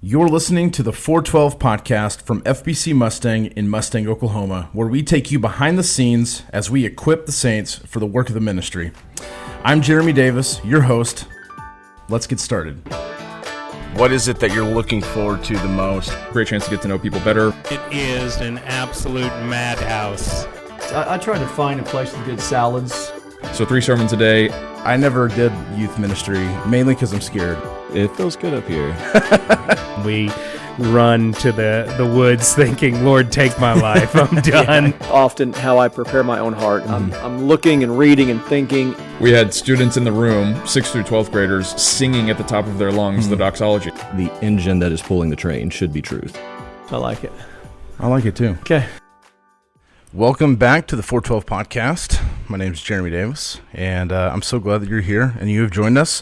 You're listening to the 412 podcast from FBC Mustang in Mustang, Oklahoma, where we take you behind the scenes as we equip the saints for the work of the ministry. I'm Jeremy Davis, your host. Let's get started. What is it that you're looking forward to the most? Great chance to get to know people better. It is an absolute madhouse. I try to find a place with good salads. So 3 sermons a day. I never did youth ministry, mainly because I'm scared. It feels good up here. We run to the woods thinking, Lord, take my life. I'm done. Often how I prepare my own heart. I'm looking and reading and thinking. We had students in the room, 6th through 12th graders, singing at the top of their lungs the doxology. The engine that is pulling the train should be truth. I like it. I like it too. Okay. Welcome back to the 412 podcast. My name is Jeremy Davis, and I'm so glad that you're here and you have joined us.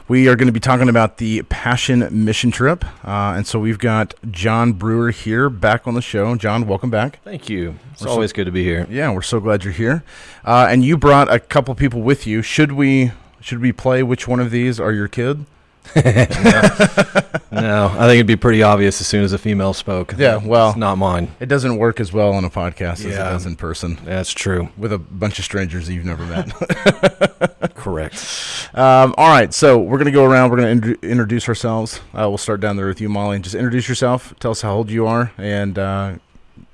We are going to be talking about the Passion Mission Trip, and so we've got John Brewer here back on the show. John, welcome back. Thank you. It's always good to be here. Yeah, we're so glad you're here. And you brought a couple people with you. Should we play which one of these are your kid? No, I think it'd be pretty obvious as soon as a female spoke. Yeah, well, it's not mine. It doesn't work as well on a podcast as it does in person. That's true. With a bunch of strangers that you've never met. Correct. All right, so we're going to go around. We're going to introduce ourselves. We'll start down there with you, Molly. Just introduce yourself. Tell us how old you are and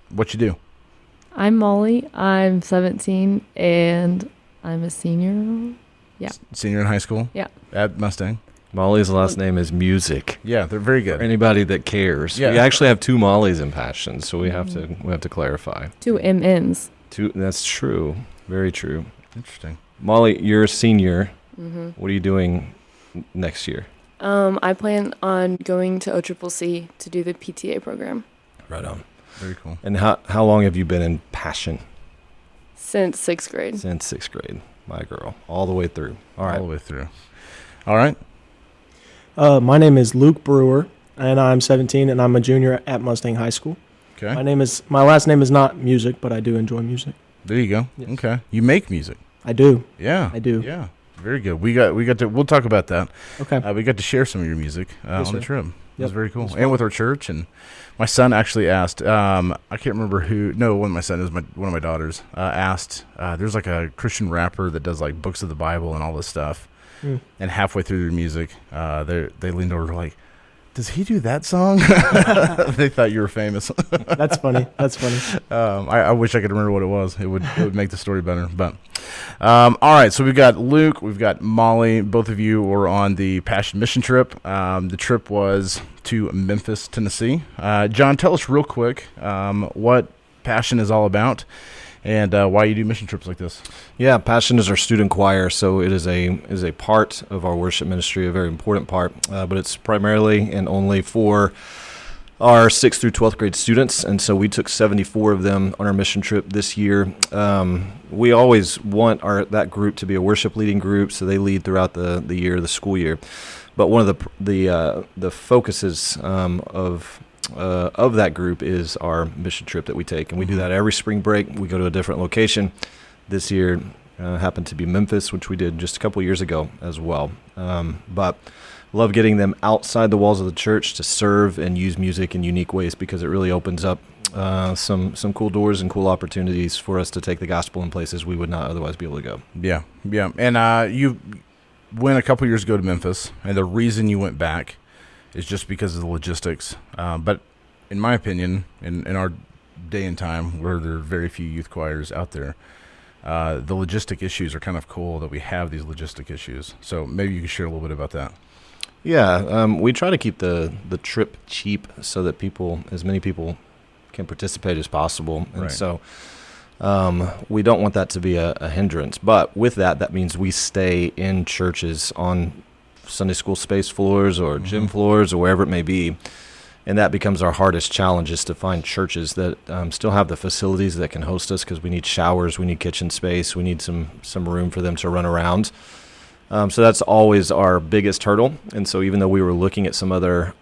what you do. I'm Molly. I'm 17, and I'm a senior. Yeah. Senior in high school? Yeah. At Mustang? Molly's last name is Musick. Yeah, they're very good. For anybody that cares. Yeah. We actually have 2 Mollys in Passion, so we have to clarify. 2 MMs. That's true. Very true. Interesting. Molly, you're a senior. Mm-hmm. What are you doing next year? I plan on going to OCCC to do the PTA program. Right on. Very cool. And how long have you been in Passion? Since 6th grade. Since 6th grade. My girl. All the way through. All right. All the way through. All right. My name is Luke Brewer, and I'm 17, and I'm a junior at Mustang High School. Okay. My last name is not Music, but I do enjoy music. There you go. Yes. Okay. You make music. I do. Yeah. I do. Yeah. Very good. We got to. We'll talk about that. Okay. We got to share some of your music on the trip. It was very cool, It was and with our church. And my son actually asked. I can't remember who. No, one of my son is one of my daughters. Asked. There's like a Christian rapper that does like books of the Bible and all this stuff. And halfway through their music, they leaned over like, "Does he do that song?" They thought you were famous. That's funny. That's funny. I wish I could remember what it was. It would make the story better. But all right, so we've got Luke, we've got Molly. Both of you were on the Passion Mission Trip. The trip was to Memphis, Tennessee. John, tell us real quick what Passion is all about. And why you do mission trips like this? Yeah, Passion is our student choir, so it is a part of our worship ministry, a very important part, but it's primarily and only for our 6th through 12th grade students, and so we took 74 of them on our mission trip this year. We always want that group to be a worship leading group, so they lead throughout the year, the school year. But one of the focuses of that group is our mission trip that we take, and we do that every spring break. We go to a different location. This year happened to be Memphis, which we did just a couple years ago as well. But love getting them outside the walls of the church to serve and use music in unique ways, because it really opens up some cool doors and cool opportunities for us to take the gospel in places we would not otherwise be able to go. Yeah. And you went a couple years ago to Memphis, and the reason you went back is just because of the logistics. But in my opinion, in our day and time where there are very few youth choirs out there, the logistic issues are kind of cool that we have these logistic issues. So maybe you can share a little bit about that. Yeah, we try to keep the trip cheap so that as many people can participate as possible. And right. So we don't want that to be a hindrance. But with that means we stay in churches on Sunday school space floors or gym floors or wherever it may be, and that becomes our hardest challenge, is to find churches that still have the facilities that can host us, because we need showers, we need kitchen space, we need some room for them to run around. So that's always our biggest hurdle. And so even though we were looking at some other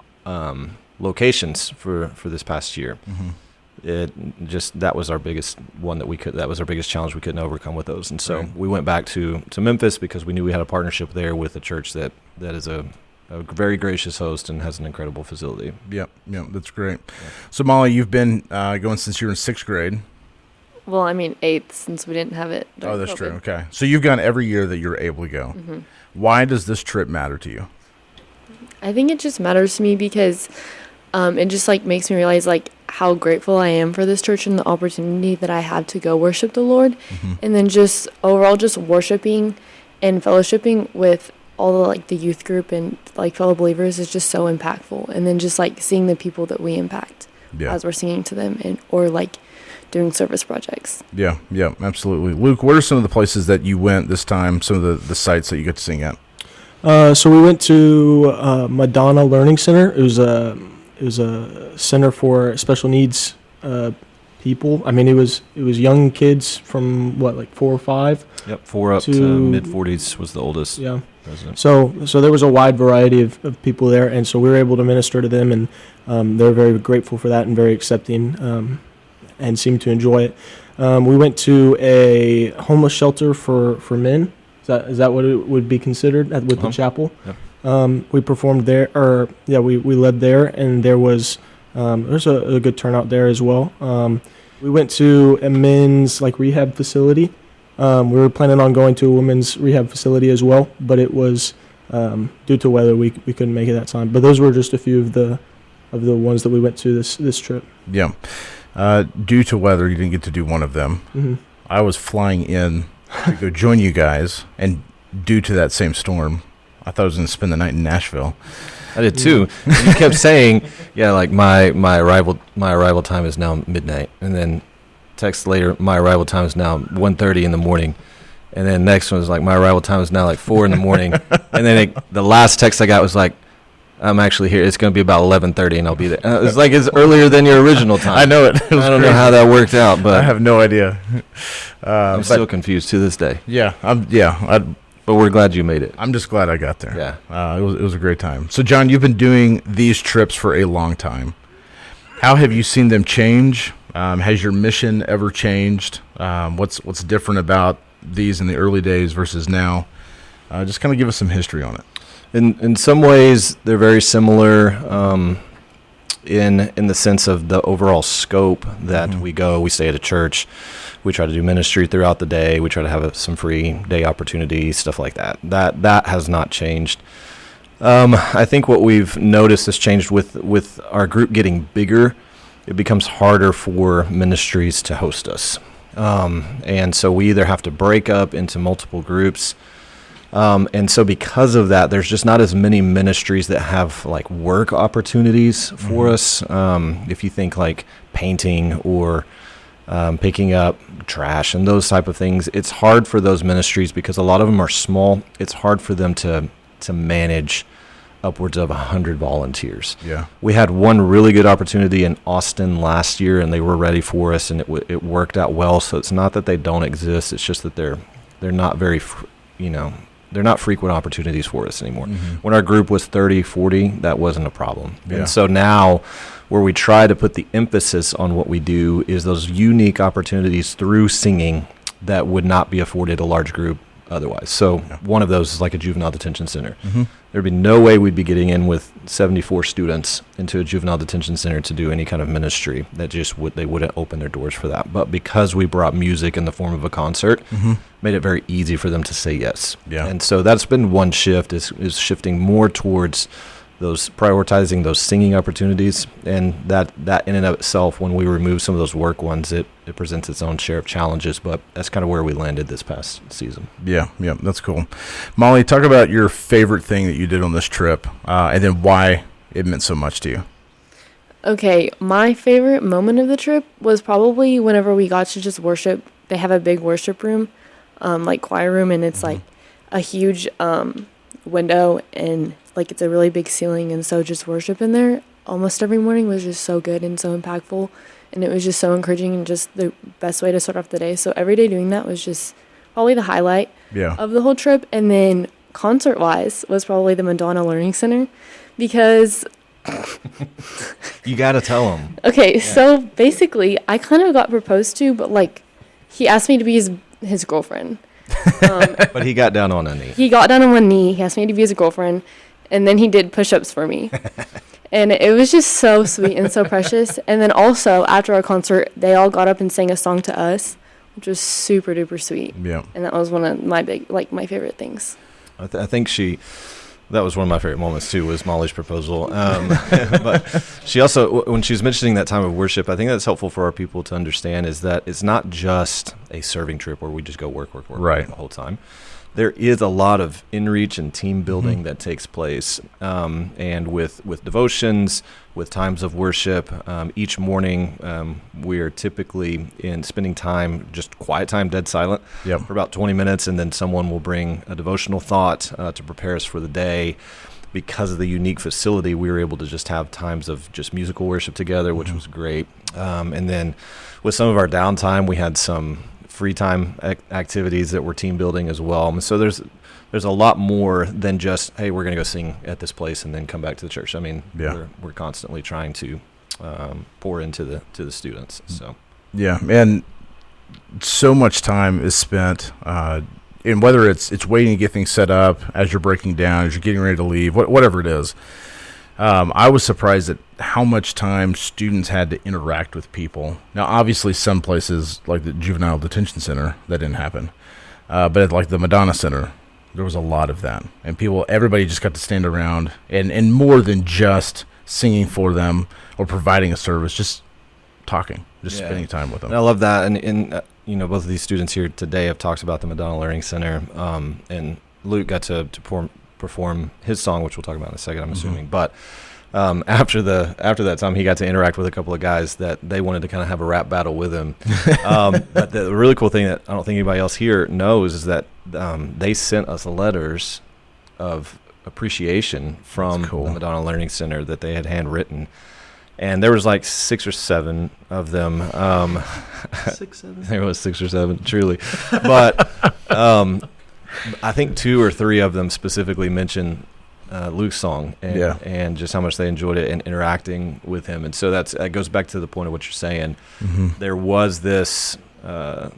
locations for this past year, that was our biggest one that was our biggest challenge we couldn't overcome with those. And so we went back to Memphis because we knew we had a partnership there with a church that is a a very gracious host and has an incredible facility. Yep, that's great. So, Molly, you've been going since you were in 6th grade. Well, I mean, 8th, since we didn't have it. Oh, that's COVID. true. Okay. So you've gone every year that you're able to go. Mm-hmm. Why does this trip matter to you? I think it just matters to me because it just like makes me realize like how grateful I am for this church and the opportunity that I have to go worship the Lord. Mm-hmm. And then just overall just worshiping and fellowshipping with all the like the youth group and like fellow believers is just so impactful. And then just like seeing the people that we impact as we're singing to them and or like doing service projects. Yeah, absolutely. Luke, what are some of the places that you went this time, some of the sites that you got to sing at? So we went to Madonna Learning Center. It was a center for special needs people. I mean, it was young kids from like 4 or 5. Yep, 4 up to mid-40s was the oldest. Yeah. Resident. So there was a wide variety of people there, and so we were able to minister to them, and they were very grateful for that and very accepting, and seemed to enjoy it. We went to a homeless shelter for men. Is that what it would be considered with the chapel? Yep. We performed there, we led there, and there's a good turnout there as well. We went to a men's rehab facility. We were planning on going to a women's rehab facility as well, but it was due to weather we couldn't make it that time. But those were just a few of the ones that we went to this trip. Yeah. Due to weather, you didn't get to do one of them. Mm-hmm. I was flying in to go join you guys, and due to that same storm, I thought I was going to spend the night in Nashville. I did too. You kept saying, "Yeah, like my arrival time is now midnight," and then text later, "My arrival time is now 1:30 in the morning," and then next one was like, "My arrival time is now like 4 in the morning," and then the last text I got was like, "I'm actually here. It's going to be about 11:30, and I'll be there." It's like it's earlier than your original time. I know it. I don't know how that worked out, but I have no idea. I'm still confused to this day. Yeah, But we're glad you made it. I'm just glad I got there. Yeah. It was a great time. So, John, you've been doing these trips for a long time. How have you seen them change? Has your mission ever changed? What's different about these in the early days versus now? Just kind of give us some history on it. In some ways, they're very similar in the sense of the overall scope that we stay at a church. We try to do ministry throughout the day. We try to have some free day opportunities, stuff like that. That has not changed. I think what we've noticed has changed with our group getting bigger. It becomes harder for ministries to host us. And so we either have to break up into multiple groups. And so because of that, there's just not as many ministries that have like work opportunities for us. If you think like painting or picking up trash and those type of things, it's hard for those ministries because a lot of them are small. It's hard for them to manage upwards of 100 volunteers. Yeah, we had one really good opportunity in Austin last year, and they were ready for us, and it worked out well. So it's not that they don't exist; it's just that they're not very, they're not frequent opportunities for us anymore. When our group was 30, 40, that wasn't a problem. Yeah. And so now where we try to put the emphasis on what we do is those unique opportunities through singing that would not be afforded a large group otherwise. So one of those is like a juvenile detention center. There'd be no way we'd be getting in with 74 students into a juvenile detention center to do any kind of ministry. That they wouldn't open their doors for that. But because we brought music in the form of a concert, made it very easy for them to say yes. Yeah. And so that's been one shift is shifting more towards prioritizing those singing opportunities, and that in and of itself, when we remove some of those work ones, it presents its own share of challenges, but that's kind of where we landed this past season. Yeah, that's cool. Molly, talk about your favorite thing that you did on this trip, and then why it meant so much to you. Okay, my favorite moment of the trip was probably whenever we got to just worship. They have a big worship room, like choir room, and it's like a huge window, and like it's a really big ceiling, and so just worship in there almost every morning was just so good and so impactful, and it was just so encouraging and just the best way to start off the day. So every day doing that was just probably the highlight of the whole trip. And then concert wise was probably the Madonna Learning Center, because you gotta tell them. Okay, so basically I kind of got proposed to, but like he asked me to be his girlfriend. But he got down on a knee. He got down on one knee. He asked me to be his girlfriend. And then he did push-ups for me. And it was just so sweet and so precious. And then also, after our concert, they all got up and sang a song to us, which was super duper sweet. Yeah. And that was one of my my favorite things. I think that was one of my favorite moments too, was Molly's proposal. But she also, when she was mentioning that time of worship, I think that's helpful for our people to understand, is that it's not just a serving trip where we just go work right. the whole time. There is a lot of in-reach and team building that takes place, and with devotions, with times of worship. Each morning, we are typically spending time, just quiet time, dead silent, for about 20 minutes, and then someone will bring a devotional thought to prepare us for the day. Because of the unique facility, we were able to just have times of just musical worship together, which was great. And then with some of our downtime, we had some free time activities that were team building as well. And so there's a lot more than just, hey, we're going to go sing at this place and then come back to the church. I mean, we're constantly trying to pour into the students. So yeah, and so much time is spent, and whether it's waiting to get things set up as you're breaking down, as you're getting ready to leave, whatever it is. I was surprised at how much time students had to interact with people. Now, obviously, some places, like the Juvenile Detention Center, that didn't happen. But at, like, the Madonna Center, there was a lot of that. And everybody just got to stand around, and more than just singing for them or providing a service, just talking, spending time with them. And I love that. And both of these students here today have talked about the Madonna Learning Center. And Luke got to perform his song, which we'll talk about in a second, I'm assuming. But after that time, he got to interact with a couple of guys that they wanted to kind of have a rap battle with him. But the really cool thing that I don't think anybody else here knows is that they sent us letters of appreciation from the Madonna Learning Center that they had handwritten. And there was like 6 or 7 of them. 6, 7? There was 6 or 7, truly. But I think 2 or 3 of them specifically mentioned Luke's song and just how much they enjoyed it and interacting with him. And so that goes back to the point of what you're saying. There was this, the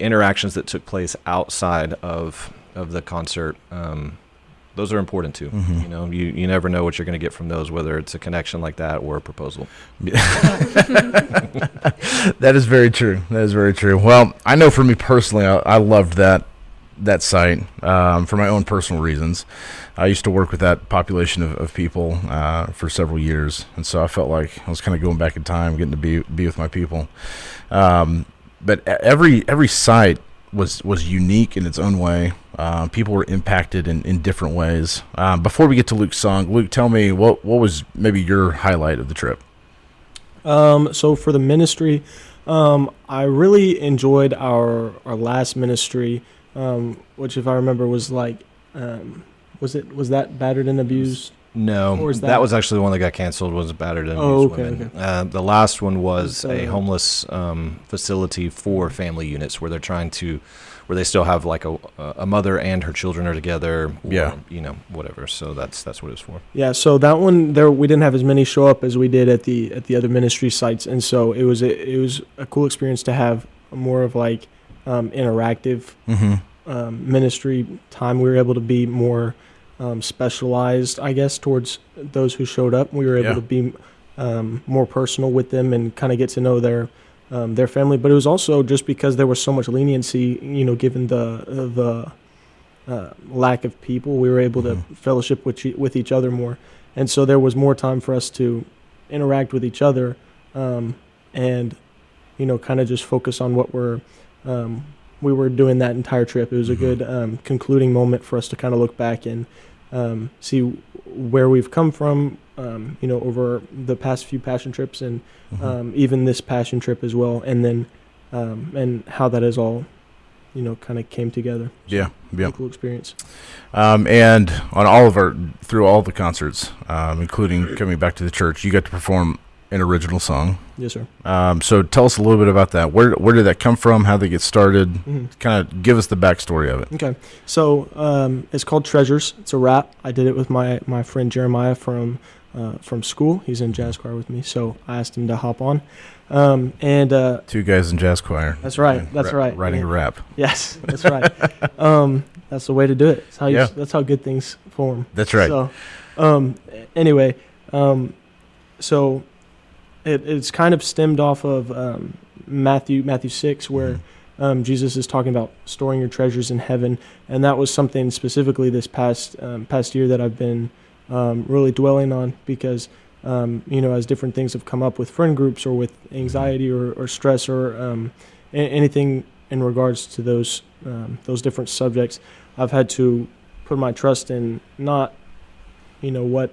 interactions that took place outside of the concert. Those are important too. You never know what you're going to get from those, whether it's a connection like that or a proposal. That is very true. That is very true. Well, I know for me personally, I loved that site for my own personal reasons. I used to work with that population of people for several years, and so I felt like I was kind of going back in time, getting to be with my people. But every site was unique in its own way. People were impacted in different ways. Before we get to Luke's song, Luke, tell me what was maybe your highlight of the trip? So for the ministry, I really enjoyed our last ministry, which, if I remember, was like, was that battered and abused? No, or is that was actually the one that got canceled. Was battered and abused women. Okay. The last one was a homeless facility for family units where they still have like a mother and her children are together. Or, whatever. So that's what it was for. Yeah. So that one there, we didn't have as many show up as we did at the other ministry sites, and so it was a cool experience to have more of like interactive ministry time. We were able to be more specialized, I guess, towards those who showed up. We were able to be more personal with them and kind of get to know their family. But it was also just because there was so much leniency, given the lack of people, we were able to fellowship with each other more. And so there was more time for us to interact with each other and, kind of just focus on what we were doing that entire trip. It was a good concluding moment for us to kind of look back and see where we've come from, over the past few passion trips and even this passion trip as well, and then and how that is all, kind of came together. So, cool experience. And on through all the concerts, including coming back to the church, you got to perform an original song. Yes, sir. So tell us a little bit about that. Where did that come from? How did it get started? Mm-hmm. Kind of give us the backstory of it. Okay. So it's called Treasures. It's a rap. I did it with my friend Jeremiah from school. He's in jazz choir with me, so I asked him to hop on. Two guys in jazz choir. That's right. That's right. Writing a rap. Yes, that's right. That's the way to do it. That's how good things form. That's right. So, anyway, so it's kind of stemmed off of Matthew 6, where Jesus is talking about storing your treasures in heaven, and that was something specifically this past year that I've been really dwelling on, because as different things have come up with friend groups or with anxiety or stress or anything in regards to those different subjects, I've had to put my trust in not what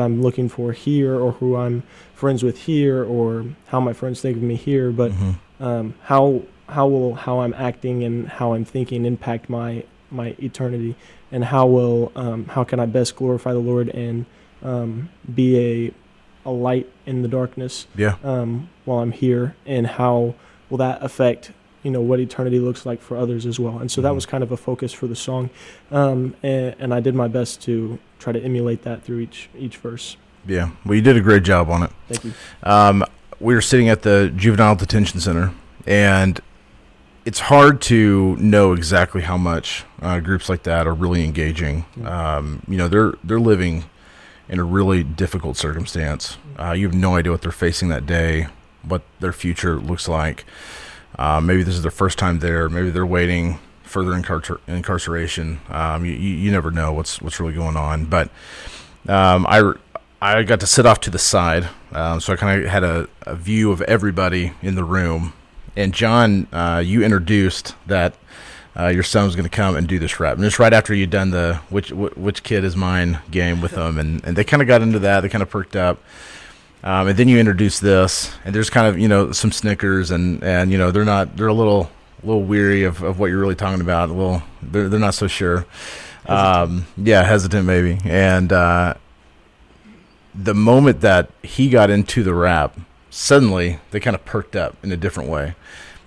I'm looking for here, or who I'm friends with here, or how my friends think of me here, but how will how I'm acting and how I'm thinking impact my eternity, and how can I best glorify the Lord and be a light in the darkness while I'm here, and how will that affect what eternity looks like for others as well. And so that was kind of a focus for the song, and I did my best to try to emulate that through each verse. Yeah, well, you did a great job on it. Thank you. We were sitting at the Juvenile Detention Center, and it's hard to know exactly how much groups like that are really engaging. They're living in a really difficult circumstance. You have no idea what they're facing that day, what their future looks like. Maybe this is their first time there. Maybe they're waiting further incarceration. You never know what's really going on. But I got to sit off to the side, so I kind of had a view of everybody in the room. And John, you introduced that your son was going to come and do this rap, and just right after you'd done the which kid is mine game with them, and they kind of got into that. They kind of perked up. And then you introduce this, and there's kind of some snickers, and they're a little weary of what you're really talking about. Well, they're not so sure. Hesitant maybe. And the moment that he got into the rap, suddenly they kind of perked up in a different way.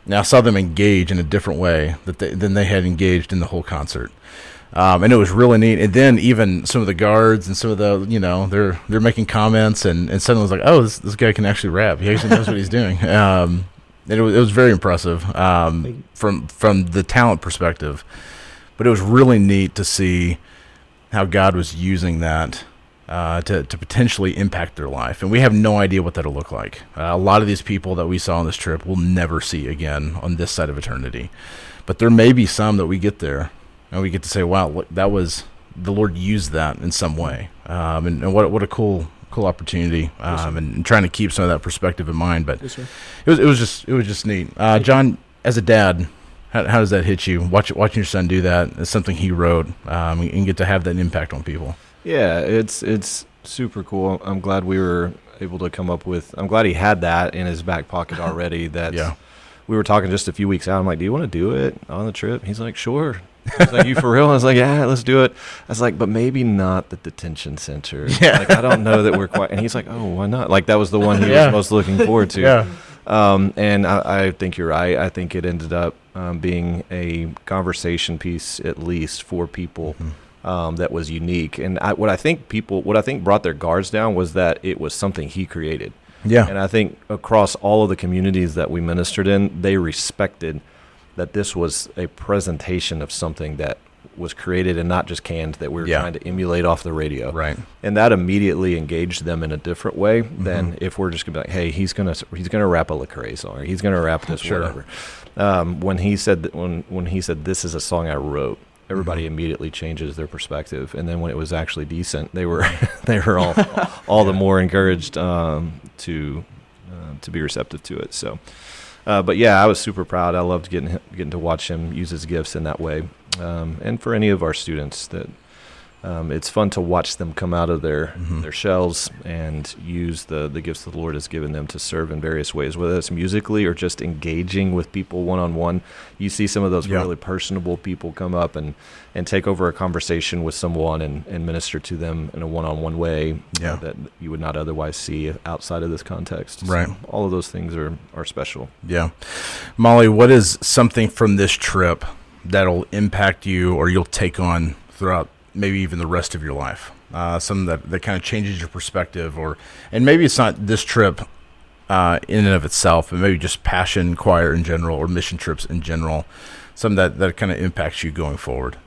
Now I saw them engage in a different way than they had engaged in the whole concert. And it was really neat. And then even some of the guards and some of the, they're making comments, and suddenly it was like, oh, this guy can actually rap. He actually knows what he's doing. And it was very impressive from the talent perspective. But it was really neat to see how God was using that to potentially impact their life. And we have no idea what that'll look like. A lot of these people that we saw on this trip we'll never see again on this side of eternity. But there may be some that we get there, and we get to say, wow, look, that was, the Lord used that in some way. And what a cool opportunity, and trying to keep some of that perspective in mind. But it was just neat. John, as a dad, how does that hit you? Watching your son do that is something he wrote, and get to have that impact on people. Yeah, it's super cool. I'm glad we were able to come up with, I'm glad he had that in his back pocket already. We were talking just a few weeks out. I'm like, do you want to do it on the trip? He's like, sure. He's like, you for real? I was like, yeah, let's do it. I was like, but maybe not the detention center. Yeah. Like, I don't know that we're quite. And he's like, oh, why not? Like, that was the one he was most looking forward to. Yeah. And I think you're right. I think it ended up being a conversation piece, at least for people, that was unique. And what I think brought their guards down was that it was something he created. Yeah. And I think across all of the communities that we ministered in, they respected that this was a presentation of something that was created and not just canned, that we were trying to emulate off the radio. Right. And that immediately engaged them in a different way than if we're just going to be like, hey, he's going to rap a Lecrae song, or he's going to rap this whatever. When he said this is a song I wrote, everybody immediately changes their perspective. And then when it was actually decent, they were all the more encouraged to be receptive to it. So but yeah, I was super proud. I loved getting to watch him use his gifts in that way. And for any of our students that it's fun to watch them come out of their shells and use the gifts that the Lord has given them to serve in various ways, whether it's musically or just engaging with people one-on-one. You see some of those really personable people come up and take over a conversation with someone and minister to them in a one-on-one way that you would not otherwise see outside of this context. Right. So all of those things are special. Yeah. Molly, what is something from this trip that'll impact you or you'll take on throughout maybe even the rest of your life? Something that kind of changes your perspective, and maybe it's not this trip in and of itself, but maybe just Passion Choir in general or mission trips in general, something that kind of impacts you going forward.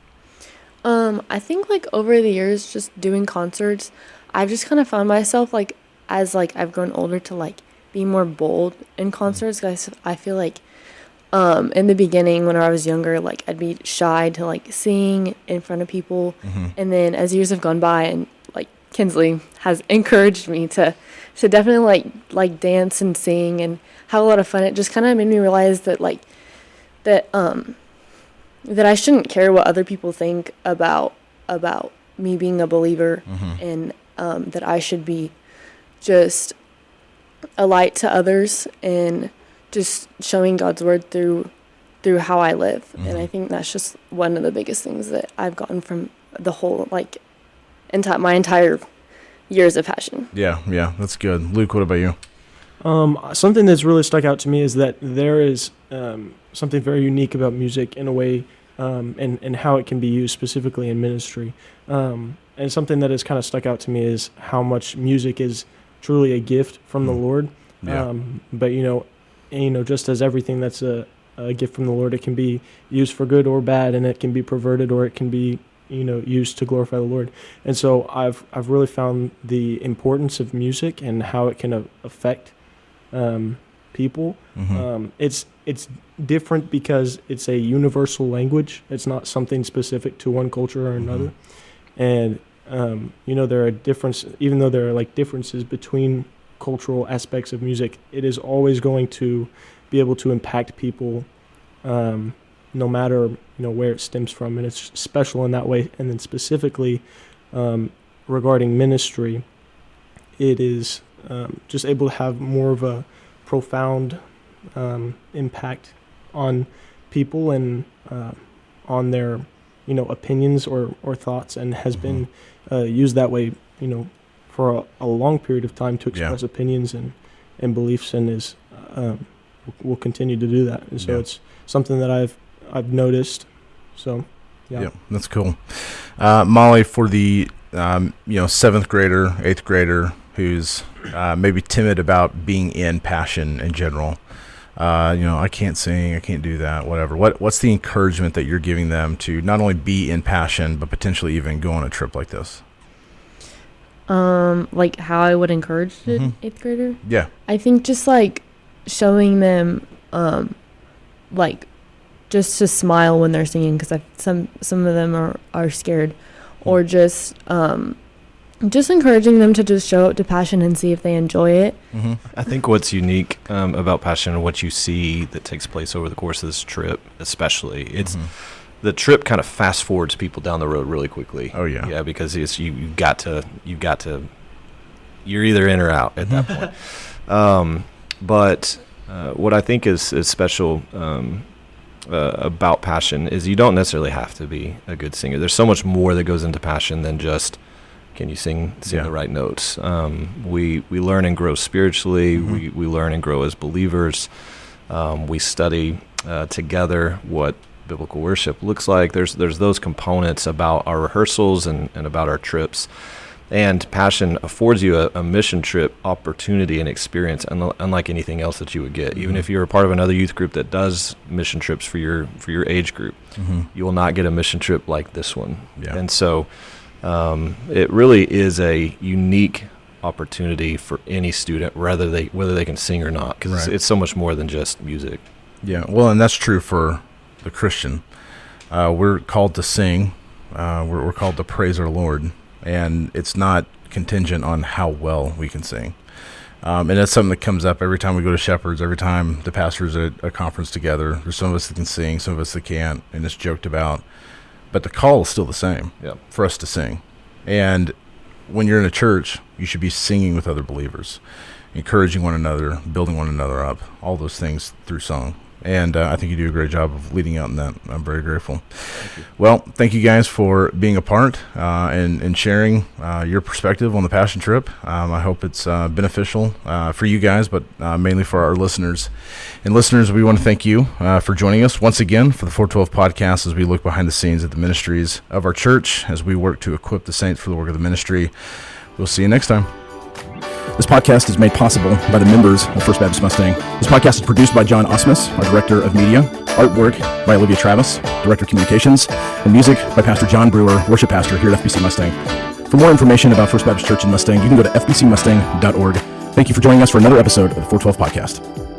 I think like over the years, just doing concerts, I've just kind of found myself like as like I've grown older to like be more bold in concerts. Guys, I feel like in the beginning when I was younger, like I'd be shy to like sing in front of people, and then as years have gone by and like Kinsley has encouraged me to definitely like dance and sing and have a lot of fun. It just kind of made me realize that like that I shouldn't care what other people think about me being a believer, and that I should be just a light to others and just showing God's word through how I live. And I think that's just one of the biggest things that I've gotten from the whole like my entire years of Passion. Yeah, that's good. Luke, what about you? Something that's really stuck out to me is that there is something very unique about music in a way, and how it can be used specifically in ministry. And something that has kind of stuck out to me is how much music is truly a gift from the Lord. Yeah. But just as everything that's a gift from the Lord, it can be used for good or bad, and it can be perverted or it can be used to glorify the Lord. And so I've really found the importance of music and how it can affect people. It's different because it's a universal language. It's not something specific to one culture or another. And there are even though there are like differences between cultural aspects of music, it is always going to be able to impact people, no matter where it stems from, and it's special in that way. And then specifically regarding ministry, it is just able to have more of a profound impact on people and on their opinions or thoughts, and has been used that way for a long period of time to express opinions and beliefs, and is will continue to do that. And so it's something that I've noticed. So yeah, that's cool. Molly, for the 7th grader, 8th grader who's maybe timid about being in Passion in general, I can't sing, I can't do that, whatever. What's the encouragement that you're giving them to not only be in Passion, but potentially even go on a trip like this? Like how I would encourage an 8th grader? Yeah. I think just like showing them, like just to smile when they're singing, because some of them are scared, or just encouraging them to just show up to Passion and see if they enjoy it. I think what's unique about Passion and what you see that takes place over the course of this trip, especially, it's the trip kind of fast forwards people down the road really quickly. Oh yeah, yeah, because it's you've got to you're either in or out at that point. But what I think is special about Passion is you don't necessarily have to be a good singer. There's so much more that goes into Passion than just can you sing the right notes. We learn and grow spiritually. We learn and grow as believers. We study together what biblical worship looks like. There's those components about our rehearsals and about our trips. And Passion affords you a mission trip opportunity and experience unlike anything else that you would get. Even if you're a part of another youth group that does mission trips for your age group, you will not get a mission trip like this one. Yeah. And so it really is a unique opportunity for any student, whether they can sing or not, because it's so much more than just music. Yeah, well, and that's true for the Christian. We're called to sing. We're called to praise our Lord. And it's not contingent on how well we can sing. And that's something that comes up every time we go to Shepherd's, every time the pastor's at a conference together. There's some of us that can sing, some of us that can't, and it's joked about. but the call is still the same Yep. for us to sing. And when you're in a church, you should be singing with other believers, encouraging one another, building one another up, all those things through song. And I think you do a great job of leading out in that. I'm very grateful. Well, thank you guys for being a part and sharing your perspective on the Passion Trip. I hope it's beneficial for you guys, but mainly for our listeners. And listeners, we want to thank you for joining us once again for the 412 podcast as we look behind the scenes at the ministries of our church as we work to equip the saints for the work of the ministry. We'll see you next time. This podcast is made possible by the members of First Baptist Mustang. This podcast is produced by John Osmus, our Director of Media, artwork by Olivia Travis, Director of Communications, and music by Pastor John Brewer, Worship Pastor here at FBC Mustang. For more information about First Baptist Church in Mustang, you can go to fbcmustang.org. Thank you for joining us for another episode of the 412 Podcast.